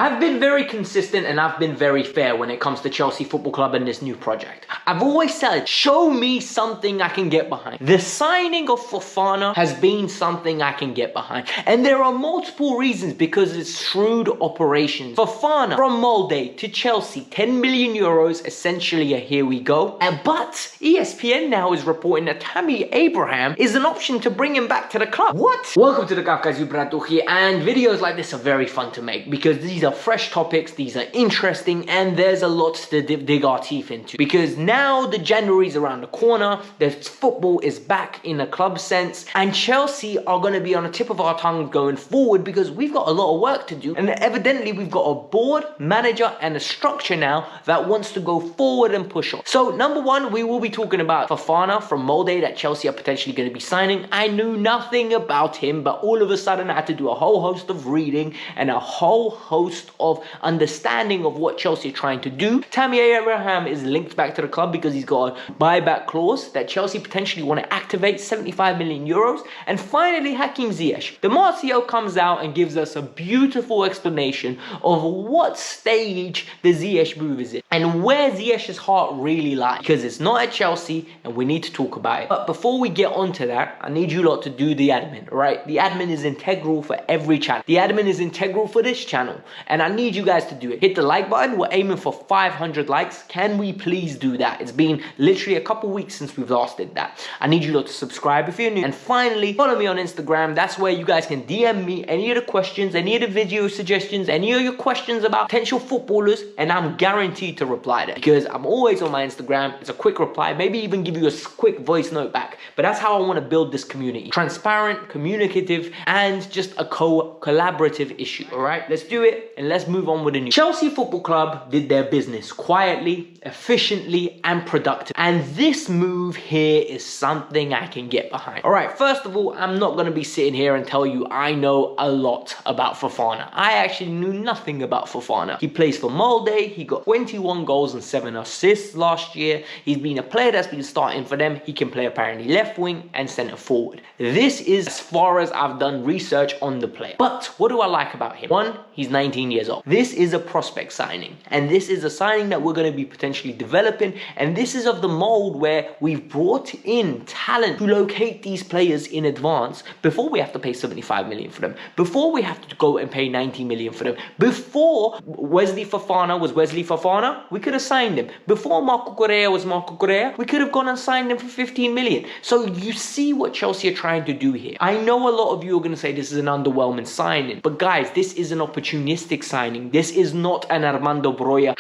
I've been very consistent and I've been very fair when it comes to Chelsea Football Club and this new project. I've always said, show me something I can get behind. The signing of Fofana has been something I can get behind. And there are multiple reasons because it's shrewd operations. Fofana from Molde to Chelsea, 10 million euros, essentially a here we go. But ESPN now is reporting that Tammy Abraham is an option to bring him back to the club. What? Welcome to the Kavkas View here, and videos like this are very fun to make because these are fresh topics, these are interesting, and there's a lot to dig our teeth into. Because now the January's around the corner, the football is back in a club sense, and Chelsea are going to be on the tip of our tongue going forward because we've got a lot of work to do, and evidently we've got a board, manager, and a structure now that wants to go forward and push on. So number one, we will be talking about Fofana from Molde that Chelsea are potentially going to be signing. I knew nothing about him, but all of a sudden I had to do a whole host of reading and a whole host of understanding of what Chelsea are trying to do. Tammy Abraham is linked back to the club because he's got a buyback clause that Chelsea potentially want to activate, 75 million euros. And finally, Hakim Ziyech. The Marcio comes out and gives us a beautiful explanation of what stage the Ziyech move is in and where Ziyech's heart really lies, because it's not at Chelsea and we need to talk about it. But before we get onto that, I need you lot to do the admin, right? The admin is integral for every channel. The admin is integral for this channel, and I need you guys to do it. Hit the like button. We're aiming for 500 likes. Can we please do that? It's been literally a couple weeks since we've last did that. I need you lot to subscribe if you're new. And finally, follow me on Instagram. That's where you guys can DM me any of the questions, any of the video suggestions, any of your questions about potential footballers, and I'm guaranteed to reply to because I'm always on my Instagram. It's a quick reply, maybe even give you a quick voice note back. But that's how I want to build this community. Transparent, communicative, and just a collaborative issue. All right, let's do it and let's move on with the news. Chelsea Football Club did their business quietly, efficiently, and productive. And this move here is something I can get behind. All right, first of all, I'm not going to be sitting here and tell you I know a lot about Fofana. I actually knew nothing about Fofana. He plays for Molde. He got 21 goals and 7 assists last year. He's been a player that's been starting for them. He can play apparently left wing and centre forward. This is as far as I've done research on the player. But what do I like about him? One, he's 19 years old. This is a prospect signing, and this is a signing that we're going to be potentially developing, and this is of the mold where we've brought in talent to locate these players in advance before we have to pay 75 million for them, before we have to go and pay 90 million for them, before Wesley Fofana was Wesley Fofana, we could have signed him. Before Marco Correa was Marco Correa, we could have gone and signed him for 15 million. So you see what Chelsea are trying to do here. I know a lot of you are going to say this is an underwhelming signing, but guys, this is an opportunistic signing. This is not an Armando Broja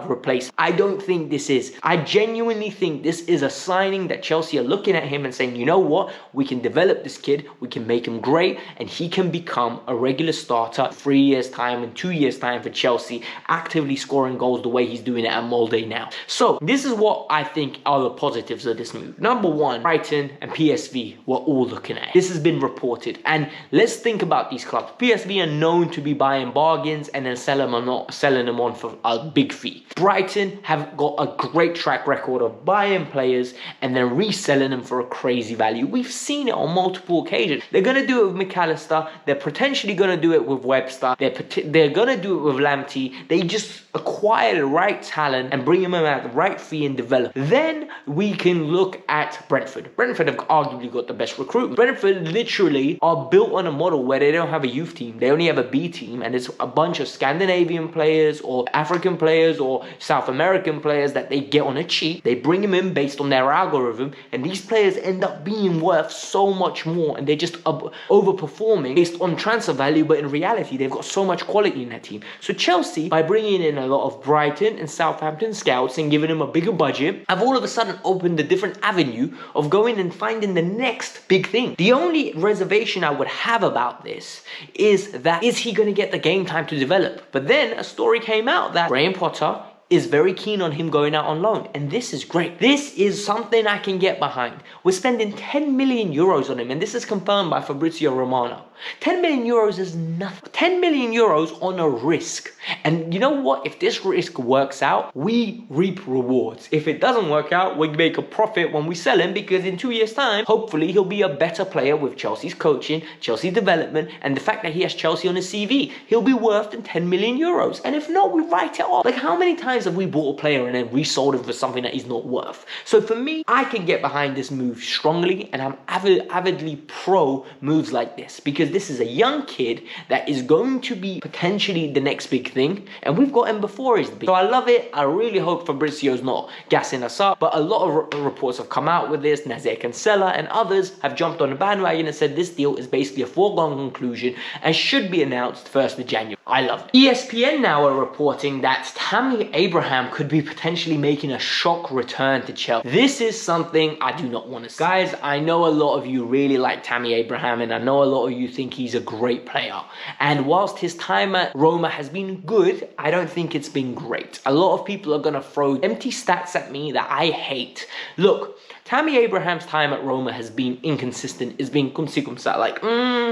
replacement. I don't think this is. I genuinely think this is a signing that Chelsea are looking at him and saying, you know what, we can develop this kid, we can make him great, and he can become a regular starter 3 years time and 2 years time for Chelsea, actively scoring goals the way he's doing it at Molde now. So this is what I think are the positives of this move. Number one, Brighton and PSV were all looking at it. This has been reported, and let's think about these clubs. PSV are known to be buying bargains and then selling them on for a big fee. Brighton have got a great track record of buying players and then reselling them for a crazy value. We've seen it on multiple occasions. They're going to do it with McAllister. They're potentially going to do it with Webster. They're going to do it with Lamptey. They just acquire the right talent and bring them in at the right fee and develop. Then we can look at Brentford. Brentford have arguably got the best recruitment. Brentford literally are built on a model where they don't have a youth team. They only have a B team, and it's a bunch of Scandinavian players or African players or South American players that they get on a cheap. They bring them in based on their algorithm, and these players end up being worth so much more, and they're just overperforming based on transfer value, but in reality they've got so much quality in that team. So Chelsea, by bringing in a lot of Brighton and Southampton scouts and giving them a bigger budget, have all of a sudden opened a different avenue of going and finding the next big thing. The only reservation I would have about this is that, is he going to get the game time to develop? But then a story came out that Graham Potter is very keen on him going out on loan. And this is great. This is something I can get behind. We're spending 10 million euros on him, and this is confirmed by Fabrizio Romano. 10 million euros is nothing. 10 million euros on a risk. And you know what? If this risk works out, we reap rewards. If it doesn't work out, we make a profit when we sell him, because in 2 years' time, hopefully he'll be a better player with Chelsea's coaching, Chelsea development, and the fact that he has Chelsea on his CV. He'll be worth 10 million euros. And if not, we write it off. Like, how many times have we bought a player and then resold him for something that he's not worth? So for me, I can get behind this move strongly, and I'm avidly pro moves like this, because this is a young kid that is going to be potentially the next big thing, and we've got him before he's the big. So I love it. I really hope Fabrizio's not gassing us up, but a lot of reports have come out with this. Nazir Cancella and others have jumped on the bandwagon and said this deal is basically a foregone conclusion and should be announced 1st of January. I love it. ESPN now are reporting that Tammy Abraham could be potentially making a shock return to Chelsea. This is something I do not want to see. Guys, I know a lot of you really like Tammy Abraham, and I know a lot of you think he's a great player. And whilst his time at Roma has been good, I don't think it's been great. A lot of people are going to throw empty stats at me that I hate. Look, Tammy Abraham's time at Roma has been inconsistent. It's been cum si cum sa. Like,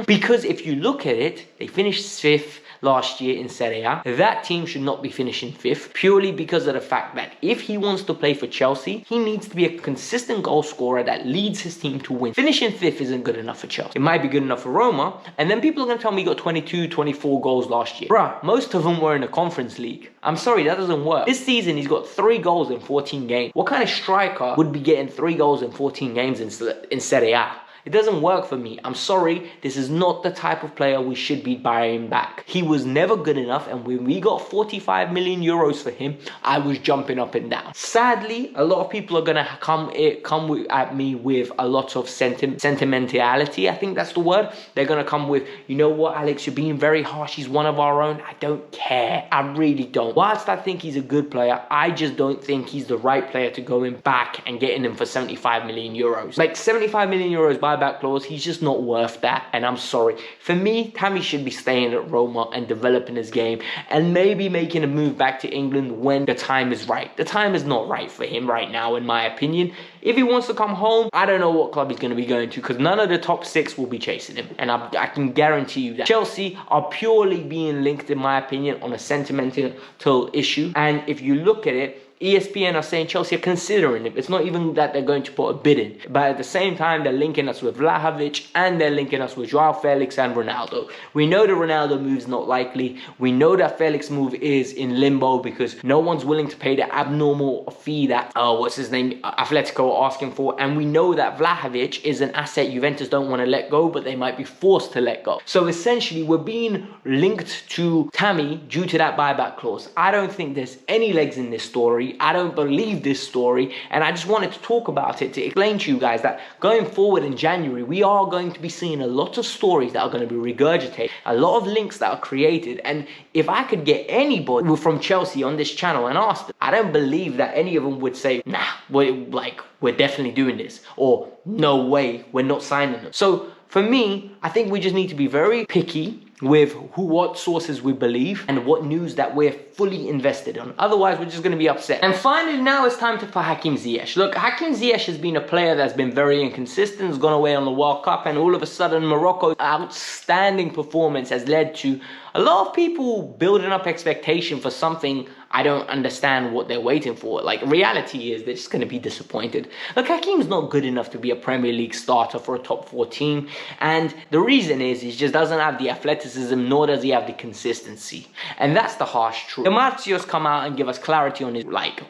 because if you look at it, they finished 5th last year in Serie A. That team should not be finishing 5th, purely because of the fact that if he wants to play for Chelsea, he needs to be a consistent goal scorer that leads his team to win. Finishing 5th isn't good enough for Chelsea. It might be good enough for Roma, and then people are going to tell me he got 22, 24 goals last year. Bruh, most of them were in the Conference League. I'm sorry, that doesn't work. This season, he's got 3 goals in 14 games. What kind of striker would be getting 3 goals in 14 games in Serie A? It doesn't work for me. I'm sorry, this is not the type of player we should be buying back. He was never good enough, and when we got 45 million euros for him, I was jumping up and down. Sadly, a lot of people are gonna come at me with a lot of sentimentality. I think that's the word. They're gonna come with, you know what, Alex, you're being very harsh. He's one of our own. I don't care. I really don't. Whilst I think he's a good player, I just don't think he's the right player to go in back and getting him for 75 million euros. Like 75 million euros buyback clause, he's just not worth that, and I'm sorry. For me, Tammy should be staying at Roma and developing his game, and maybe making a move back to England when the time is right. The time is not right for him right now, in my opinion. If he wants to come home, I don't know what club he's going to be going to, because none of the top 6 will be chasing him, and I can guarantee you that Chelsea are purely being linked, in my opinion, on a sentimental issue. And if you look at it, ESPN are saying Chelsea are considering it. It's not even that they're going to put a bid in. But at the same time, they're linking us with Vlahovic, and they're linking us with Joao Felix and Ronaldo. We know the Ronaldo move's not likely. We know that Felix move is in limbo, because no one's willing to pay the abnormal fee that, Atletico are asking for. And we know that Vlahovic is an asset Juventus don't want to let go, but they might be forced to let go. So essentially, we're being linked to Tammy due to that buyback clause. I don't think there's any legs in this story. I don't believe this story, and I just wanted to talk about it to explain to you guys that going forward in January, we are going to be seeing a lot of stories that are going to be regurgitated, a lot of links that are created. And if I could get anybody from Chelsea on this channel and ask them, I don't believe that any of them would say, nah, we're definitely doing this, or no way, we're not signing them. So for me, I think we just need to be very picky with what sources we believe and what news that we're fully invested on. Otherwise, we're just going to be upset. And finally, now it's time for Hakim Ziyech. Look, Hakim Ziyech has been a player that's been very inconsistent, has gone away on the World Cup, and all of a sudden, Morocco's outstanding performance has led to a lot of people building up expectation for something I don't understand what they're waiting for. Like, reality is they're just going to be disappointed. Look, Hakim's not good enough to be a Premier League starter for a top 4 team. And the reason is he just doesn't have the athleticism, nor does he have the consistency. And that's the harsh truth. Marcio's come out and give us clarity on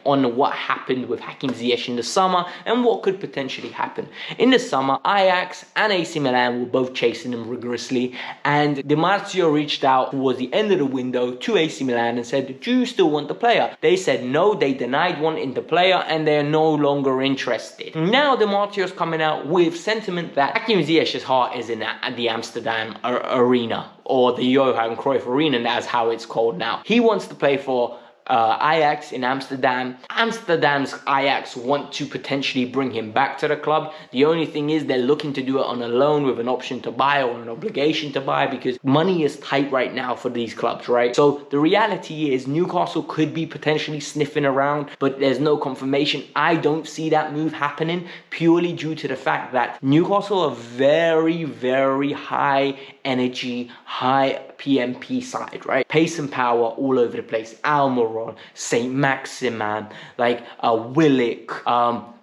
on what happened with Hakim Ziyech in the summer and what could potentially happen. In the summer, Ajax and AC Milan were both chasing him rigorously. And Di Marzio reached out towards the end of the window to AC Milan and said, do you still want the player? They said no, they denied wanting the player, and they're no longer interested. Now Di Marzio's coming out with sentiment that Hakim Ziyech's heart is in the Amsterdam arena, or the Johan Cruyff Arena, and that's how it's called now. He wants to play for Ajax in Amsterdam. Amsterdam's Ajax want to potentially bring him back to the club. The only thing is they're looking to do it on a loan with an option to buy or an obligation to buy, because money is tight right now for these clubs, right? So the reality is Newcastle could be potentially sniffing around, but there's no confirmation. I don't see that move happening purely due to the fact that Newcastle are very, very high energy, high PMP side, right? Pace and power all over the place. Almiron, St. Maximan, like Willock,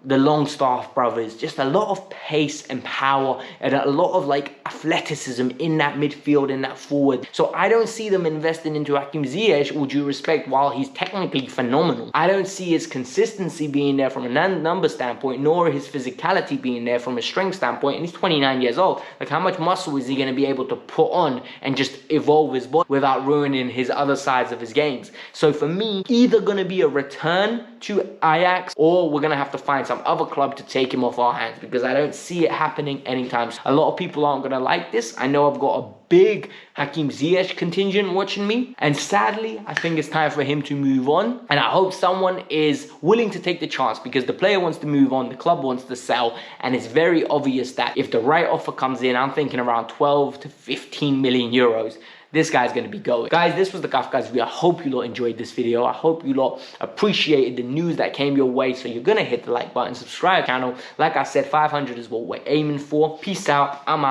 the Longstaff brothers, just a lot of pace and power and a lot of like athleticism in that midfield, in that forward. So I don't see them investing into Hakim Ziyech, all due respect, while he's technically phenomenal. I don't see his consistency being there from a number standpoint, nor his physicality being there from a strength standpoint. And he's 29 years old. Like, how much muscle is he going to be able to put on and just evolve his body without ruining his other sides of his games? So for me, either going to be a return to Ajax, or we're going to have to find some other club to take him off our hands, because I don't see it happening anytime soon. A lot of people aren't going to like this. I know I've got a big Hakim Ziyech contingent watching me, and sadly I think it's time for him to move on, and I hope someone is willing to take the chance, because the player wants to move on, the club wants to sell, and it's very obvious that if the right offer comes in, I'm thinking around 12 to 15 million euros, this guy's going to be going. Guys, this was the Kavkas View. I hope you lot enjoyed this video. I hope you lot appreciated the news that came your way. So you're going to hit the like button, subscribe to the channel. Like I said, 500 is what we're aiming for. Peace out. I'm out.